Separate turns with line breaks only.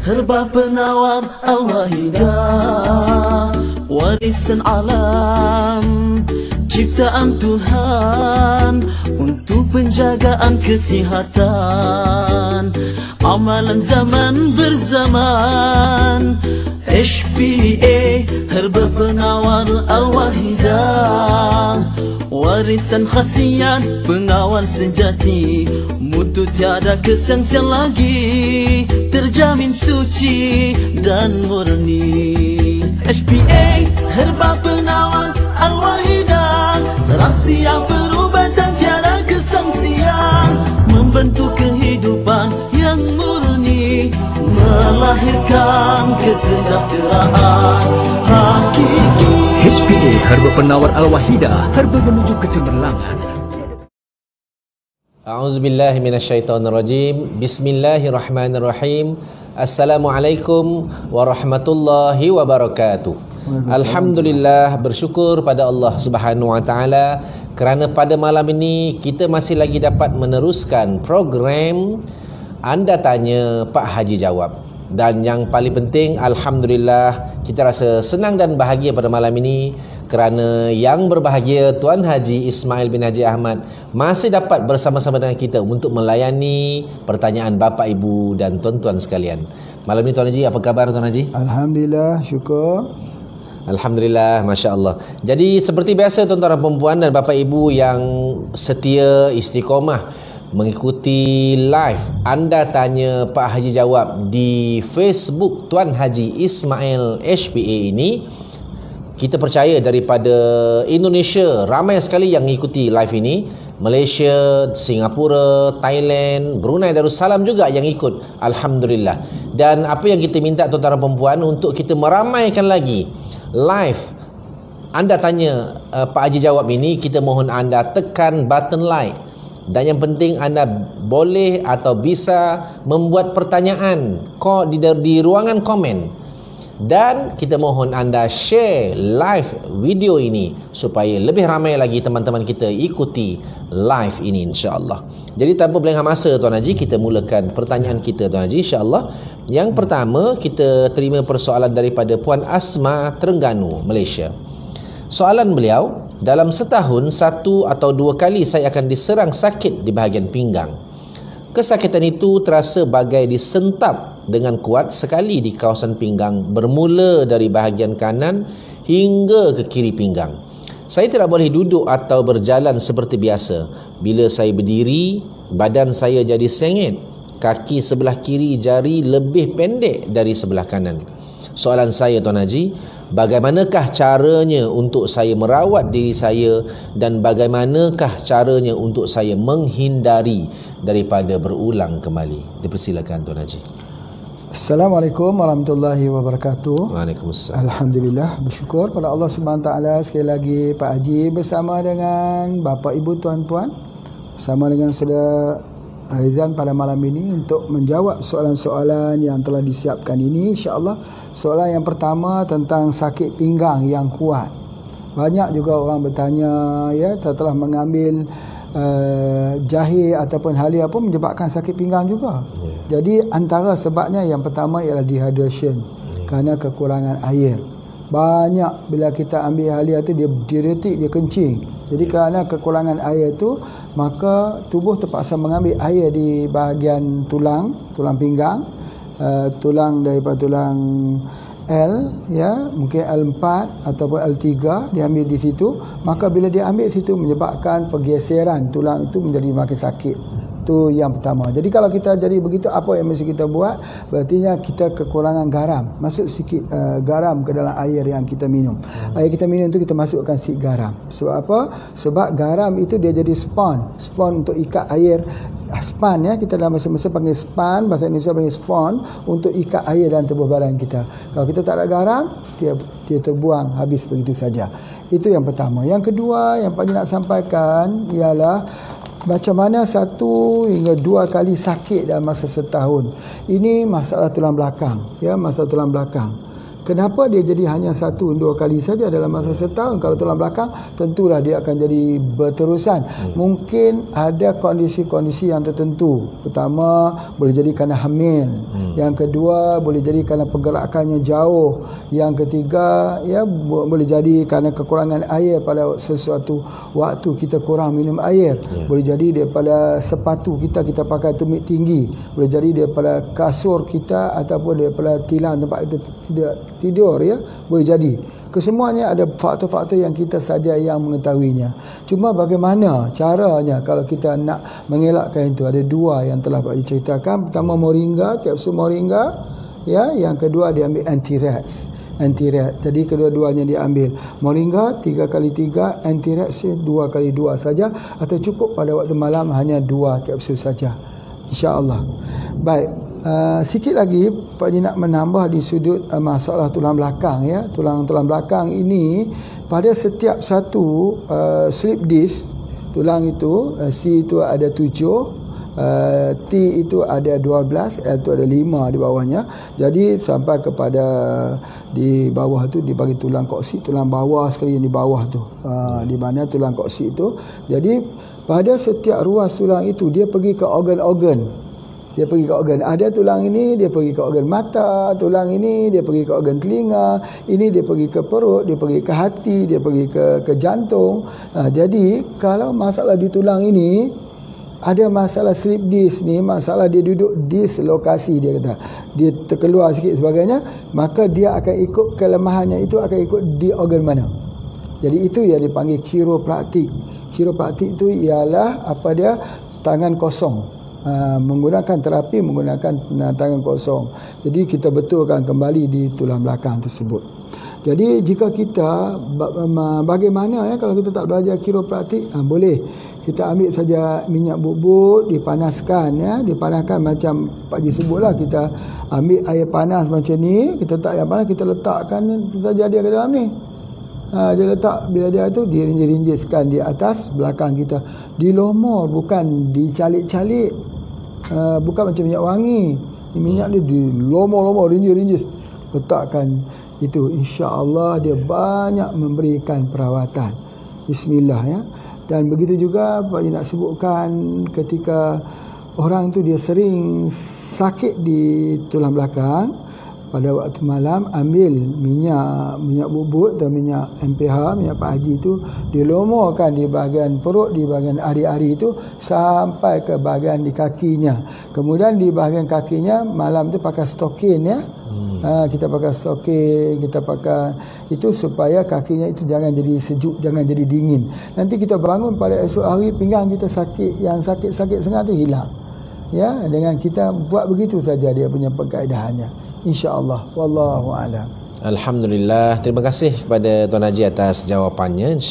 herba penawar al-wahidah, warisan alam ciptaan Tuhan untuk penjagaan kesihatan, amalan zaman berzaman. HPA herba penawar al-wahidah, warisan khasiat pengawal sejati, mutu tiada kesengsian lagi, terjamin suci dan murni. HPA herba penawar al-wahidah, rahsia perubatan tiada kesangsian, membentuk kehidupan yang murni, melahirkan kesejahteraan hakiki.
HPA herba penawar al-wahidah, herba menuju kecemerlangan.
A'udzubillahi minasyaitonirrajim. Bismillahirrahmanirrahim. Assalamualaikum warahmatullahi wabarakatuh. Alhamdulillah, bersyukur pada Allah Subhanahu wa taala kerana pada malam ini kita masih lagi dapat meneruskan program Anda Tanya Pak Haji Jawab. Dan yang paling penting, alhamdulillah, kita rasa senang dan bahagia pada malam ini kerana yang berbahagia Tuan Haji Ismail bin Haji Ahmad masih dapat bersama-sama dengan kita untuk melayani pertanyaan bapa, ibu dan tuan-tuan sekalian. Malam ini Tuan Haji, apa khabar Tuan Haji?
Alhamdulillah, syukur.
Alhamdulillah, Masya Allah. Jadi seperti biasa tuan-tuan dan perempuan dan bapa ibu yang setia istiqomah mengikuti live Anda Tanya Pak Haji Jawab di Facebook Tuan Haji Ismail HPA ini, kita percaya daripada Indonesia ramai sekali yang mengikuti live ini. Malaysia, Singapura, Thailand, Brunei Darussalam juga yang ikut. Alhamdulillah. Dan apa yang kita minta tuan-tuan dan perempuan, untuk kita meramaikan lagi live Anda Tanya Pak Haji Jawab ini, kita mohon anda tekan button like. Dan yang penting anda boleh atau bisa membuat pertanyaan di ruangan komen. Dan kita mohon anda share live video ini supaya lebih ramai lagi teman-teman kita ikuti live ini, insya-Allah. Jadi tanpa berlengah masa Tuan Haji, kita mulakan pertanyaan kita Tuan Haji, insya-Allah. Yang pertama, kita terima persoalan daripada Puan Asma, Terengganu, Malaysia. Soalan beliau, dalam setahun 1 atau 2 kali saya akan diserang sakit di bahagian pinggang. Kesakitan itu terasa bagai disentap dengan kuat sekali di kawasan pinggang, bermula dari bahagian kanan hingga ke kiri pinggang. Saya tidak boleh duduk atau berjalan seperti biasa. Bila saya berdiri, badan saya jadi sengit. Kaki sebelah kiri jari lebih pendek dari sebelah kanan. Soalan saya Tuan Haji, bagaimanakah caranya untuk saya merawat diri saya dan bagaimanakah caranya untuk saya menghindari daripada berulang kembali? Dipersilakan Tuan Haji.
Assalamualaikum warahmatullahi wabarakatuh.
Waalaikumsalam.
Alhamdulillah, bersyukur pada Allah Subhanahu Wa Taala sekali lagi Pak Haji bersama dengan bapa ibu tuan-puan, bersama dengan saudara Aizan pada malam ini untuk menjawab soalan-soalan yang telah disiapkan ini, insya-Allah. Soalan yang pertama tentang sakit pinggang yang kuat. Banyak juga orang bertanya, ya, setelah mengambil jahe ataupun halia pun menyebabkan sakit pinggang juga. Jadi antara sebabnya yang pertama ialah dehydration, kerana kekurangan air. Banyak bila kita ambil halia tu dia diuretik, dia kencing. Jadi kerana kekurangan air itu, maka tubuh terpaksa mengambil air di bahagian tulang pinggang, tulang daripada tulang L, ya, mungkin L4 ataupun L3 diambil di situ. Maka bila dia ambil situ menyebabkan pergeseran tulang itu menjadi makin sakit. Itu yang pertama. Jadi kalau kita jadi begitu, apa yang mesti kita buat? Berartinya kita kekurangan garam. Masuk sikit garam ke dalam air yang kita minum. Air kita minum itu kita masukkan sikit garam. Sebab apa? Sebab garam itu dia jadi spon untuk ikat air. Span, ya, kita dalam bahasa Malaysia panggil span, bahasa Indonesia panggil spon, untuk ikat air dalam tubuh badan kita. Kalau kita tak ada garam, dia terbuang habis begitu saja. Itu yang pertama. Yang kedua yang paling nak sampaikan ialah macam mana 1 hingga 2 kali sakit dalam masa setahun. Ini masalah tulang belakang, ya, masalah tulang belakang. Kenapa dia jadi hanya 1-2 kali saja dalam masa setahun? Kalau tulang belakang, tentulah dia akan jadi berterusan. Mungkin ada kondisi-kondisi yang tertentu. Pertama, boleh jadi kerana hamil. Yang kedua, boleh jadi kerana pergerakannya jauh. Yang ketiga, ya boleh jadi kerana kekurangan air pada sesuatu waktu kita kurang minum air. Boleh jadi daripada sepatu kita pakai tumit tinggi. Boleh jadi daripada kasur kita ataupun daripada tilam tempat kita tidak tidur, ya, boleh jadi. Kesemuanya ada faktor-faktor yang kita saja yang mengetahuinya. Cuma bagaimana caranya kalau kita nak mengelakkan itu? Ada 2 yang telah Pak Haji ceritakan. Pertama, moringa, kapsul moringa, ya. Yang kedua dia ambil anti-rats. Jadi kedua-duanya diambil. Moringa 3x3, anti-rats 2x2 saja, atau cukup pada waktu malam hanya 2 kapsul saja, insya-Allah. Baik. Sikit lagi Pak Haji nak menambah di sudut masalah tulang belakang, ya. Tulang belakang ini pada setiap satu slip disc tulang itu, C itu ada 7, T itu ada 12, L itu ada 5 di bawahnya. Jadi sampai kepada di bawah tu dibagi tulang koksi, tulang bawah sekali yang di bawah tu, di mana tulang koksi itu. Jadi pada setiap ruas tulang itu dia pergi ke organ-organ. Dia pergi ke organ. Ada tulang ini dia pergi ke organ mata, tulang ini dia pergi ke organ telinga, ini dia pergi ke perut, dia pergi ke hati, dia pergi ke jantung. Jadi kalau masalah di tulang ini ada masalah slip disc ni, masalah dia duduk dislokasi, dia kata dia terkeluar sikit sebagainya, maka dia akan ikut kelemahannya itu akan ikut di organ mana. Jadi itu yang dipanggil kiropraktik. Kiropraktik itu ialah apa dia, tangan kosong. Menggunakan terapi menggunakan tangan kosong. Jadi kita betulkan kembali di tulang belakang tersebut. Jadi jika kita bagaimana, ya, kalau kita tak belajar kiropraktik, boleh kita ambil saja minyak bubut, dipanaskan, ya, dipanaskan macam Pak Haji sebutlah, kita ambil air panas macam ni, kita letak air panas, kita letakkan saja dia ke dalam ni. Dia letak, bila dia tu dirinjis-rinjiskan di atas belakang kita, dilomor, bukan dicalik-calik, bukan macam minyak wangi. Minyak dia dilomor-lomor, rinjis-rinjis, letakkan itu. InsyaAllah dia banyak memberikan perawatan. Bismillah, ya. Dan begitu juga Pak Haji nak sebutkan ketika orang tu dia sering sakit di tulang belakang, pada waktu malam ambil minyak bubut atau minyak MPH, minyak Pak Haji itu dilomorkan di bahagian perut, di bahagian ari-ari itu sampai ke bahagian di kakinya. Kemudian di bahagian kakinya malam tu pakai stokin, ya. Kita pakai stokin, kita pakai itu supaya kakinya itu jangan jadi sejuk, jangan jadi dingin. Nanti kita bangun pada esok hari pinggang kita sakit, yang sakit-sakit sangat tu hilang. Ya, dengan kita buat begitu saja dia punya pengkaedahannya. InsyaAllah. Wallahu a'lam.
Alhamdulillah. Terima kasih kepada Tuan Haji atas jawapannya.